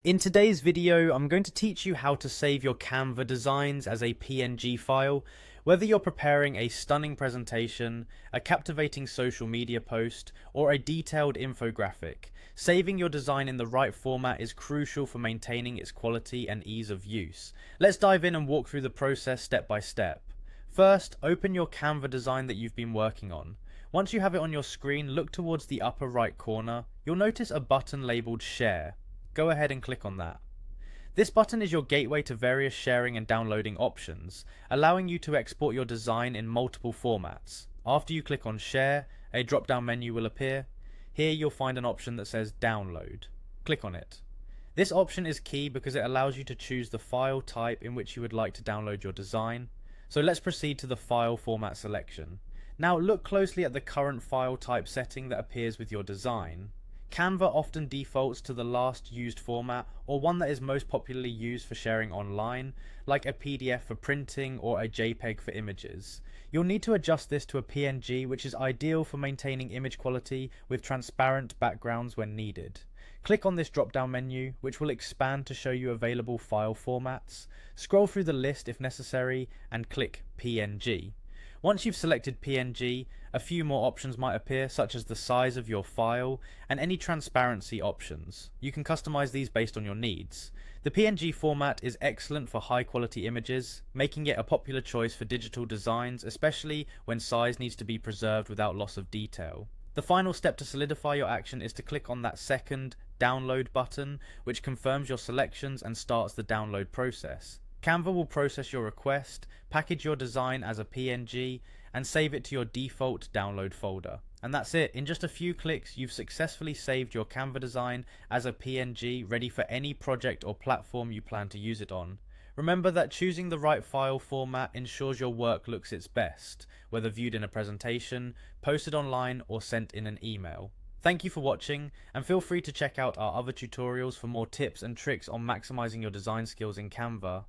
In today's video, I'm going to teach you how to save your Canva designs as a PNG file, whether you're preparing a stunning presentation, a captivating social media post, or a detailed infographic. Saving your design in the right format is crucial for maintaining its quality and ease of use. Let's dive in and walk through the process step by step. First, open your Canva design that you've been working on. Once you have it on your screen, look towards the upper right corner. You'll notice a button labeled Share. Go ahead and click on that. This button is your gateway to various sharing and downloading options, allowing you to export your design in multiple formats. After you click on Share, a drop-down menu will appear. Here you'll find an option that says Download. Click on it. This option is key because it allows you to choose the file type in which you would like to download your design. So let's proceed to the file format selection. Now look closely at the current file type setting that appears with your design. Canva often defaults to the last used format, or one that is most popularly used for sharing online, like a PDF for printing or a JPEG for images. You'll need to adjust this to a PNG, which is ideal for maintaining image quality with transparent backgrounds when needed. Click on this drop-down menu, which will expand to show you available file formats. Scroll through the list if necessary and click PNG. Once you've selected PNG, a few more options might appear, such as the size of your file and any transparency options. You can customize these based on your needs. The PNG format is excellent for high quality images, making it a popular choice for digital designs, especially when size needs to be preserved without loss of detail. The final step to solidify your action is to click on that second download button, which confirms your selections and starts the download process. Canva will process your request, package your design as a PNG, and save it to your default download folder. And that's it. In just a few clicks, you've successfully saved your Canva design as a PNG, ready for any project or platform you plan to use it on. Remember that choosing the right file format ensures your work looks its best, whether viewed in a presentation, posted online, or sent in an email. Thank you for watching, and feel free to check out our other tutorials for more tips and tricks on maximizing your design skills in Canva.